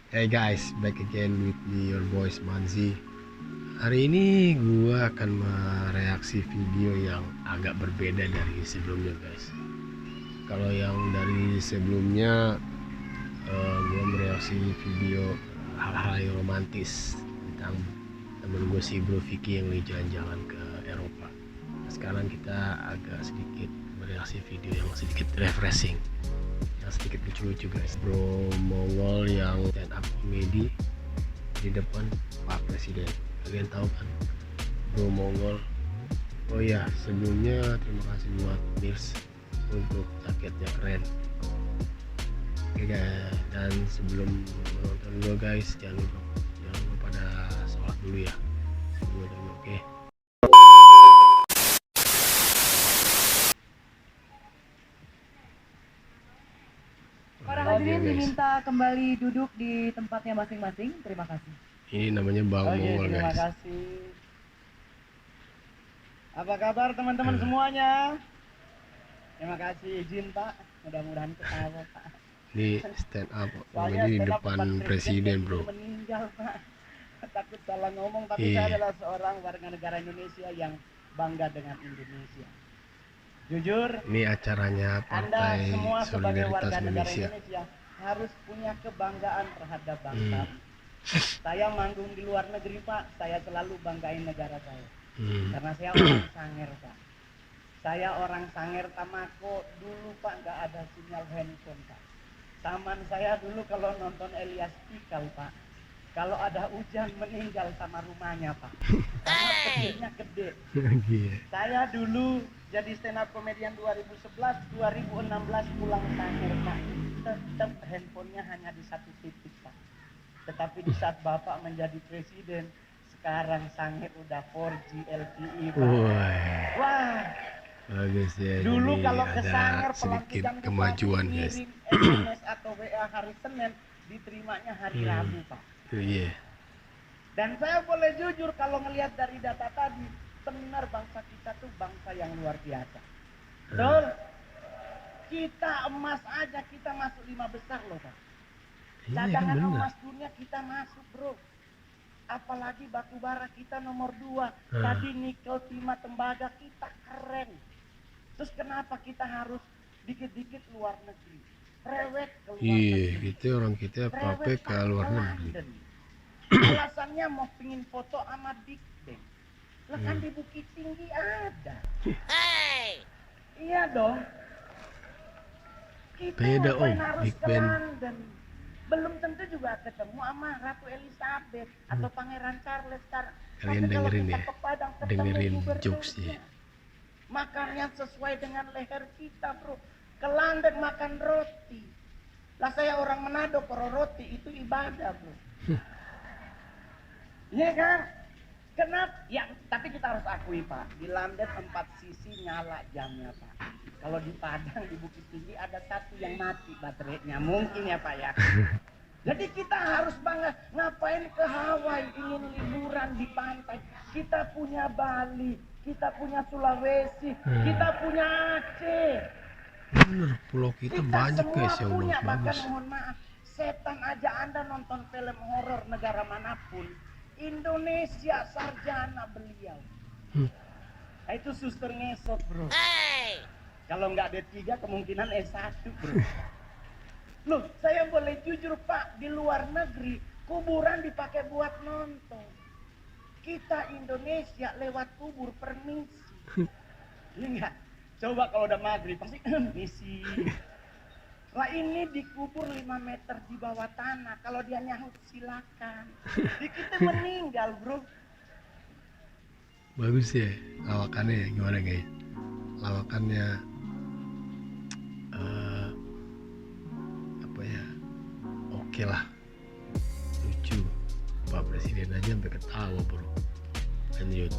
Hey guys, back again with me, your voice Manzi. Hari ini gua akan mereaksi video yang agak berbeda dari sebelumnya guys. Kalau yang dari sebelumnya gua mereaksi video hal-hal yang romantis tentang temen gue si Bro Vicky yang lagi jalan-jalan ke Eropa. Nah, sekarang kita agak sedikit mereaksi video yang sedikit refreshing, yang sedikit lucu-lucu guys. Bro Mongol yang stand up komedi di depan Pak Presiden. Kalian tahu kan Bro Mongol? Oh ya, sebelumnya terima kasih buat Mirs untuk jaketnya keren. Oke guys, dan sebelum menonton gue guys, jangan lupa pada sholat dulu ya. Oke. Para hadirin diminta kembali duduk di tempatnya masing-masing. Terima kasih. Ini namanya Bang Mongol Terima guys. kasih. Apa kabar teman-teman semuanya? Terima kasih izin Pak. Mudah-mudahan ketawa Pak. Ini stand up Saya komedi di stand up depan presiden bro. Meninggal Pak. Takut salah ngomong, tapi Iya. saya adalah seorang warga negara Indonesia yang bangga dengan Indonesia. Jujur, Ini acaranya Anda Partai semua sebagai Solidaritas warga negara Indonesia. Indonesia harus punya kebanggaan terhadap bangsa. Saya manggung di luar negeri Pak, saya selalu banggain negara saya. Karena saya orang Sanger Pak. Saya orang Sanger Tamako. Dulu Pak nggak ada sinyal handphone Pak. Taman saya dulu kalau nonton Elias Pikal Pak, kalau ada hujan meninggal sama rumahnya Pak. Karena pedihnya gede. Iya. Saya dulu jadi stand up komedian 2011, 2016 pulang Sanger Pak. Tetap handphonenya hanya di satu titik Pak. Tetapi di saat Bapak menjadi presiden, sekarang Sanger udah 4G LTE Pak. Wah, Bagus ya. dulu Jadi kalau ke ada Sanger sedikit pelantikan kemajuan guys. ngirim SMS atau WA hari Senin, diterimanya hari Rabu Pak. Iya. Dan saya boleh jujur kalau ngelihat dari data tadi, benar bangsa kita tuh bangsa yang luar biasa. Betul? Kita emas aja kita masuk 5 besar loh Pak. Iya kan Cadangan benar. emas dunia kita masuk bro. Apalagi batu bara kita nomor 2. Tadi nikel, timah, tembaga kita keren. Terus kenapa kita harus dikit-dikit luar negeri? Rewet ke luar Iya, negeri. gitu orang kita apa Rewet ke luar negeri. London. Alasannya mau pingin foto sama Big Ben. Lah kan di Bukit Tinggi ada. Iya dong. Kita Beda, ngapain Om, harus Big ke Ben. London? Belum tentu juga ketemu sama Ratu Elizabeth atau Pangeran Charles. Kalian Tapi kalau dengerin kita ya, ke Padang ketemu dengerin gubernurnya. jokesnya. Makannya sesuai dengan leher kita bro. Ke London makan roti. Lah saya orang Manado, kalau roti itu ibadah bro. Iya kan? Kenapa? Ya, tapi kita harus akui Pak, di London 4 sisi nyala jamnya Pak. Kalau di Padang, di Bukit Tinggi ada satu yang mati baterainya. Mungkin ya Pak ya. Jadi kita harus bangga. Ngapain ke Hawaii ingin liburan di pantai? Kita punya Bali, kita punya Sulawesi, kita punya Aceh. Bener, pulau kita banyak semua guys yang punya, bahkan bagus. mohon maaf, setan aja Anda nonton film horor negara manapun, Indonesia sarjana beliau. Nah, itu suster ngesot bro. Kalau nggak D3 kemungkinan S1 bro. Loh, saya boleh jujur Pak, di luar negeri kuburan dipakai buat nonton. Kita Indonesia lewat kubur permisi. Iya nggak? Coba kalau udah maghrib pasti misi. Lah ini dikubur 5 meter di bawah tanah. Kalau dia nyahut silakan. Kita meninggal bro. Bagus ya lawakannya, gimana guys? Lawakannya apa ya? Oke lah, lucu. Pak Presiden aja sampai ketawa bro. Lanjut.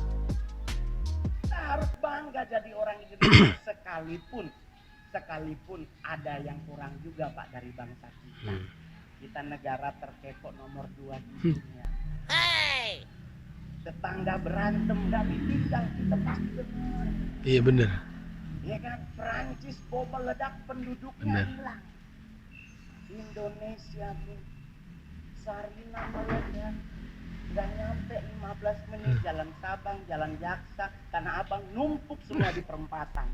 Kita harus bangga jadi orang Indonesia sekalipun ada yang kurang juga Pak dari bangsa kita. Kita negara terkepo nomor 2 di dunia. Tetangga berantem nggak ditinggal, kita pasti benar. Iya bener. Ya kan, Prancis bom meledak penduduknya Benar. hilang. Indonesia Bu, Sarina meledak. Nggak nyampe 15 menit jalan Sabang, jalan Jaksa, Tanah Abang numpuk semua di perempatan.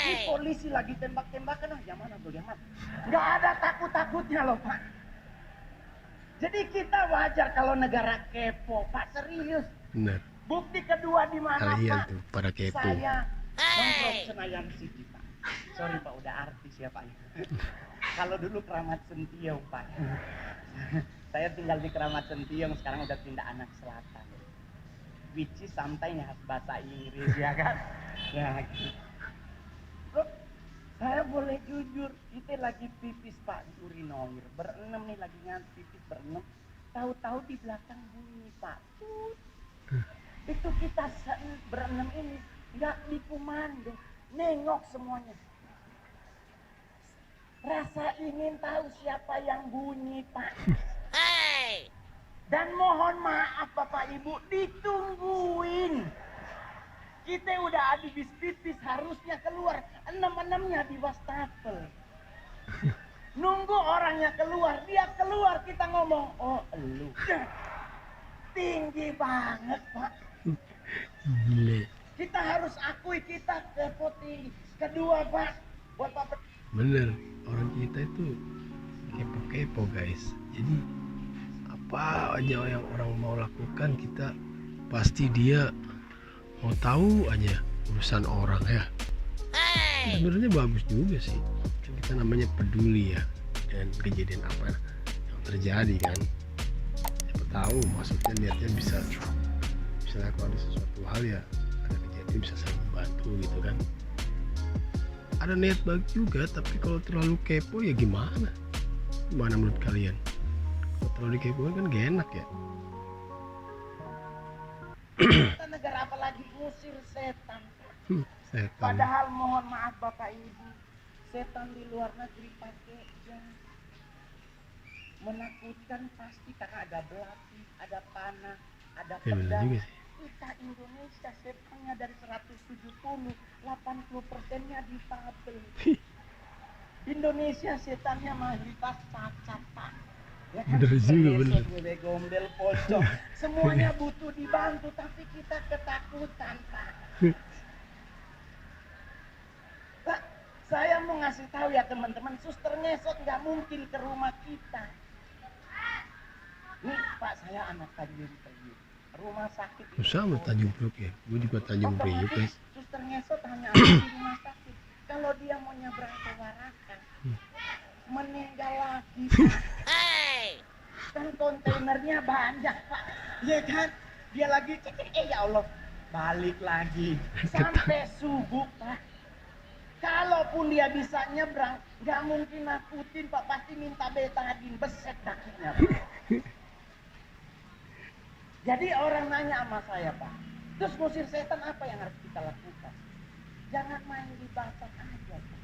Ini polisi lagi tembak-tembakan, jangan mana bro, jangan. Nggak ada takut-takutnya loh Pak. Jadi kita wajar kalau negara kepo, Pak, serius. Benar. Bukti kedua di mana Kalian Pak? tuh pada kepo. Saya nongkrong Senayan City Pak. Sorry Pak, udah artis ya Pak. Kalau dulu Keramat Sentiong Pak. Saya tinggal di Keramat Sentiong, sekarang udah pindah Anak Selatan. Which is sometimes bahasa Inggris ya kan. Ya gitu. Bro, saya boleh jujur, kita lagi pipis Pak di urinir. Berenam nih lagi pipis berenam. Tahu-tahu di belakang bunyi Pak. Itu kita berenam ini nggak dikomando, nengok semuanya. Rasa ingin tahu siapa yang bunyi Pak. Dan mohon maaf Bapak Ibu, ditungguin. Kita udah habis pipis, harusnya keluar. Enam-enamnya di wastafel. Nunggu orangnya keluar, dia keluar, kita ngomong, oh elu. Tinggi banget Pak. Gile. Kita harus akui kita kepo tinggi. Kedua Pak, buat Pak. Bener, orang kita itu kepo-kepo guys. Jadi apa aja yang orang mau lakukan, kita pasti dia mau tahu aja urusan orang ya. Sebenarnya bagus juga sih, kan kita namanya peduli ya dengan kejadian apa yang terjadi kan. Siapa tahu maksudnya niatnya bisa kalau ada sesuatu hal ya, ada kejadian bisa saling membantu gitu kan. Ada niat baik juga, tapi kalau terlalu kepo ya gimana menurut kalian? Kalau terlalu kepo kan gak enak ya. Kita negara apalagi ngusir setan. Setan. Padahal mohon maaf Bapak Ibu, setan di luar negeri pakai jam. Menakutkan pasti karena ada belati, ada panah, ada Ya benar pedang. juga sih. Kita Indonesia setannya dari 170, 80%-nya difabel. Indonesia setannya mayoritas cacat Pak. Ya kan? Bener juga, bener. Bebek gombel, pocong, semuanya butuh dibantu, tapi kita ketakutan Pak. Lah, saya mau ngasih tahu ya teman-teman, suster ngesot nggak mungkin ke rumah kita. Nih Pak, saya anak Tanjung Priuk. Rumah sakit ini Sama Tanjung Priuk ya, gue juga Tanjung Priuk guys. otomatis suster ngesot hanya ada di rumah sakit. Kalau dia mau nyebrang ke Warakan, meninggal lagi Pak. Kan kontainernya banyak Pak, ya kan? Dia lagi cek, ya Allah, balik lagi sampai subuh Pak. Kalaupun dia bisa nyebrang, nggak mungkin nakutin Pak, pasti minta betadin, beset kakinya Pak. Jadi orang nanya sama saya Pak, terus ngusir setan apa yang harus kita lakukan? Jangan main dibaca aja Pak.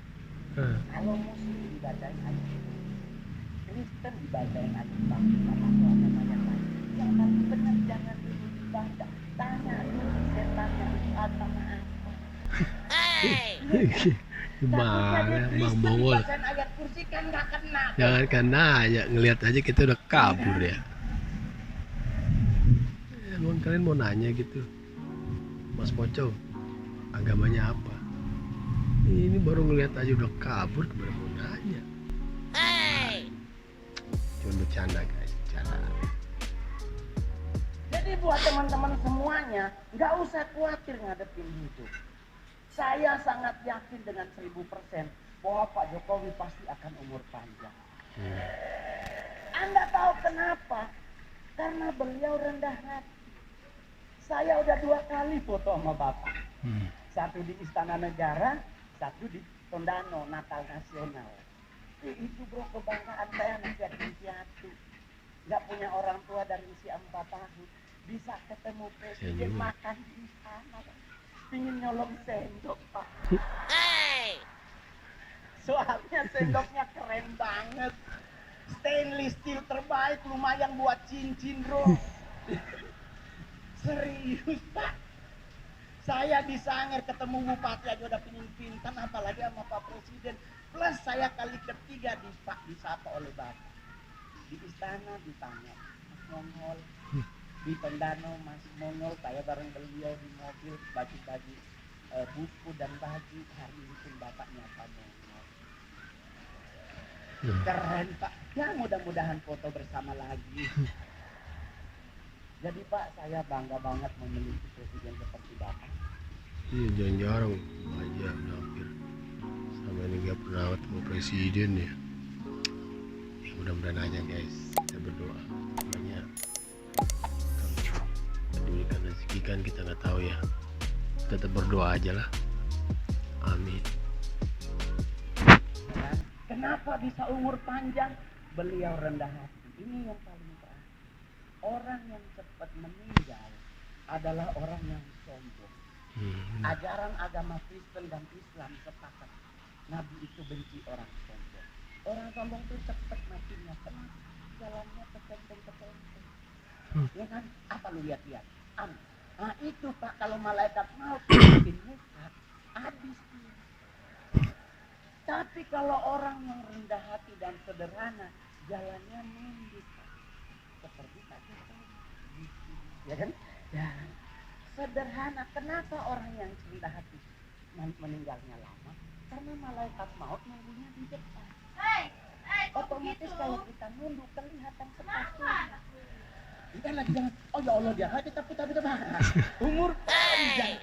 Kalau muslim dibacain aja, Kristen dibacain aja Pak, atau agama yang lain. Yang paling benar jangan dulu dibaca, tanya dulu setannya agama apa. Gimana Bang Kristen Bongol? dibacain ayat kursi kan nggak kena. Jangan kena ya, ngelihat aja kita udah kabur ya. Emang kalian mau nanya gitu, Mas Pocong, agamanya apa? Ini baru ngelihat aja udah kabur, kemana mau nanya? Cuma bercanda guys, bercanda. Jadi buat teman-teman semuanya, nggak usah khawatir ngadepin hidup. Saya sangat yakin dengan 1000% bahwa Pak Jokowi pasti akan umur panjang. Anda tahu kenapa? Karena beliau rendah hati. Saya udah 2 kali foto sama Bapak. Satu di Istana Negara, satu di Tondano, Natal Nasional. Itu bro, kebanggaan saya anak yatim piatu. Nggak punya orang tua dari usia 4 tahun. Bisa ketemu presiden makan di istana. Pingin nyolong sendok Pak. Soalnya sendoknya keren banget. Stainless steel terbaik, lumayan buat cincin bro. Serius Pak. Saya di Sangir ketemu bupati aja udah pingin pintan, apalagi sama Pak Presiden. Plus saya kali ketiga disapa oleh Bapak. Di istana ditanya Mas Mongol, di Tondano Mas Mongol, saya bareng beliau di mobil bagi-bagi buku dan baju. Hari ini pun bapaknya Pak Mongol. Keren Pak, ya mudah-mudahan foto bersama lagi. Jadi Pak, saya bangga banget memiliki presiden seperti Bapak. Iya, jarang-jarang aja hampir sama ini gak pernah ketemu presiden ya. Ya mudah-mudahan aja guys, kita berdoa. Namanya kalau pedulikan rezeki kan kita nggak tahu ya. Tetap berdoa aja lah. Amin. Dan kenapa bisa umur panjang? Beliau rendah hati. Ini yang paling terakhir. Orang yang cepat meninggal adalah orang yang sombong. Ajaran agama Kristen dan Islam sepakat Nabi itu benci orang sombong. Orang sombong itu cepat matinya, kenapa? Jalannya ketenteng-ketenteng. Ya kan? Apa lu lihat-lihat? Nah itu Pak, kalau malaikat maut makin nekat, habis dia. Tapi kalau orang yang rendah hati dan sederhana, jalannya mulus Pak. Seperti tadi ya kan? Ya. Sederhana. Kenapa orang yang rendah hati meninggalnya lama? Karena malaikat maut nunggunya di depan. Otomatis kalau kita nunduk kelihatan sepatunya. Kita lagi jangan, oh ya Allah dia hati tapi umur panjang.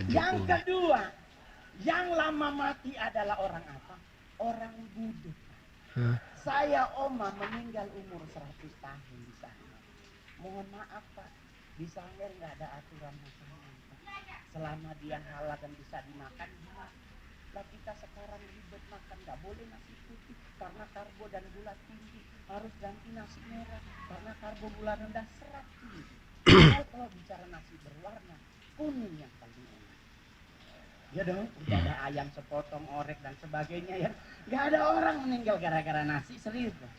Yang kedua, yang lama mati adalah orang apa? Orang budek. Saya Oma meninggal umur 100 tahun di sana. Mohon maaf Pak, di Sangir nggak ada aturan makanan Pak. Selama dia halal dan bisa dimakan, lah kita sekarang ribet makan, nggak boleh nasi putih karena karbo dan gula tinggi, harus ganti nasi merah karena karbo gula rendah serat tinggi. Kalau bicara nasi berwarna, kuning yang paling enak. Ya dong, udah ada ayam sepotong, orek dan sebagainya ya. Nggak ada orang meninggal gara-gara nasi, serius dong.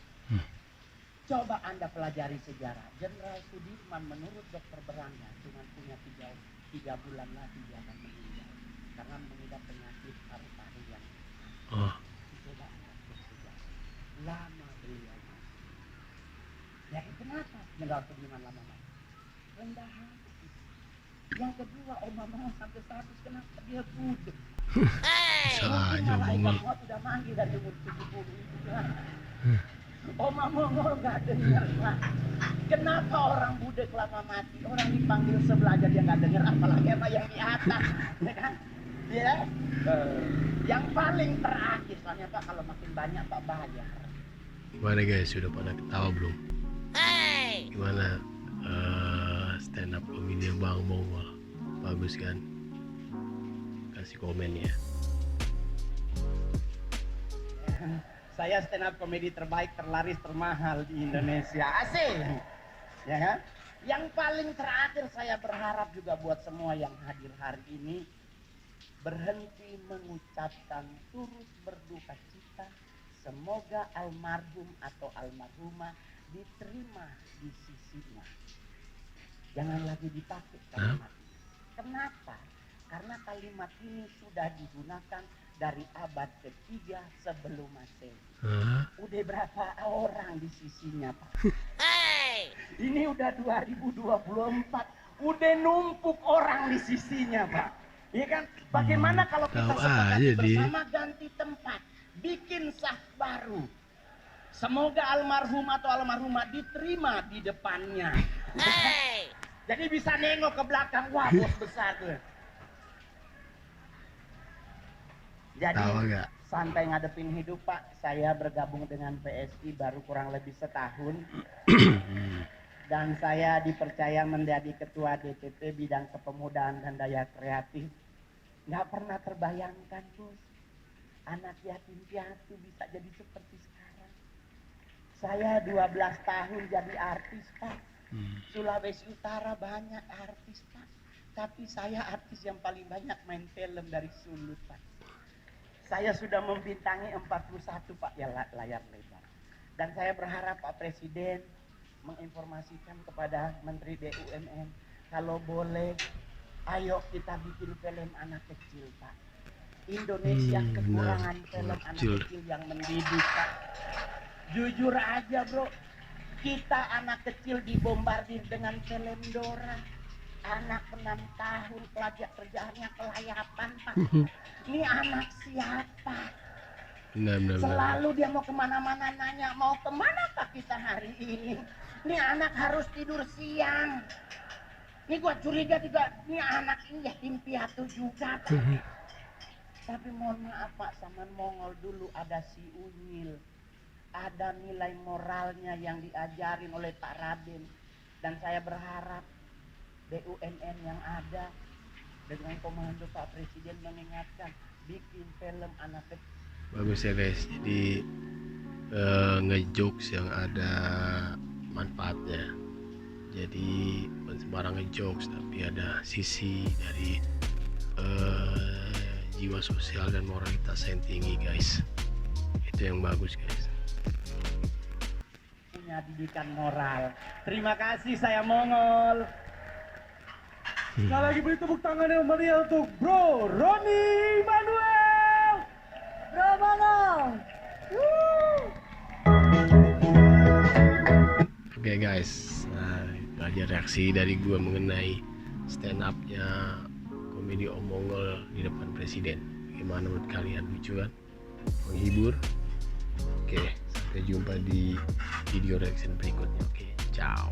Coba Anda pelajari sejarah. Jenderal Sudirman menurut dokter Berangga cuma punya 3 bulan lagi dia akan meninggal karena mengidap penyakit paru-paru yang coba Anda sejarah. Lama beliau mati. Ya kenapa Jenderal Sudirman lama mati? Rendah hati. Yang kedua, Oma mau sampai 100 kenapa dia budek? Saja malaikat maut sudah manggil dari umur 70 itu kan. Oma Mongol gak dengar lah. Kenapa orang budek lama mati? Orang dipanggil sebelah aja dia gak dengar, apalagi sama yang di atas, ya kan? Ya. Yang paling terakhir, soalnya Pak kalau makin banyak Pak bayar. Gimana guys, sudah pada ketawa belum? Gimana stand up komedi Bang Mongol? Bagus kan? Kasih komen ya. Saya stand up komedi terbaik, terlaris, termahal di Indonesia. Asik. Ya kan? Yang paling terakhir saya berharap juga buat semua yang hadir hari ini berhenti mengucapkan turut berduka cita. Semoga almarhum atau almarhumah diterima di sisinya. Jangan lagi dipakai kalimat ini. Kenapa? Karena kalimat ini sudah digunakan dari abad ketiga sebelum Masehi. Udah berapa orang di sisinya Pak? Ini udah 2024, udah numpuk orang di sisinya Pak. Iya kan? Bagaimana kalau kita sepakati bersama ganti tempat, bikin saf baru. Semoga almarhum atau almarhumah diterima di depannya. Jadi bisa nengok ke belakang, wah bos besar tuh. Jadi santai ngadepin hidup Pak. Saya bergabung dengan PSI baru kurang lebih setahun. Dan saya dipercaya menjadi ketua DPP bidang kepemudaan dan daya kreatif. Nggak pernah terbayangkan bos, anak yatim piatu bisa jadi seperti sekarang. Saya 12 tahun jadi artis Pak. Sulawesi Utara banyak artis Pak. Tapi saya artis yang paling banyak main film dari Sulut Pak. Saya sudah membintangi 41 Pak ya layar lebar. Dan saya berharap Pak Presiden menginformasikan kepada Menteri BUMN, kalau boleh ayo kita bikin film anak kecil Pak. Indonesia benar. kekurangan film Anak anak kecil. kecil yang mendidik, Pak. Jujur aja bro, kita anak kecil dibombardir dengan film Dora. Anak 6 tahun pelajar kerjaannya kelayapan, Pak. Ini anak siapa? Benar. Selalu dia mau kemana-mana nanya, mau kemana Pak kita hari ini? Ini anak harus tidur siang. Ini gua curiga juga, ini anak ini yatim piatu juga, Pak. Tapi mohon maaf Pak, zaman Mongol dulu ada si Unyil. Ada nilai moralnya yang diajarin oleh Pak Raden. Dan saya berharap BUMN yang ada dengan komando Pak Presiden mengingatkan, bikin film anak kecil. Bagus ya guys, jadi ngejokes yang ada manfaatnya. Jadi bukan sembarang ngejokes, tapi ada sisi dari jiwa sosial dan moralitas yang tinggi guys. Itu yang bagus guys. Punya didikan moral. Terima kasih saya Mongol. Sekali lagi beri tepuk tangan yang meriah untuk Bro Roni Manuel. Bro Mongol. Oke guys, nah itu aja reaksi dari gua mengenai stand up-nya komedi Om Mongol di depan presiden. Gimana menurut kalian, lucu kan? Menghibur? Oke, sampai jumpa di video reaction berikutnya. Oke, ciao.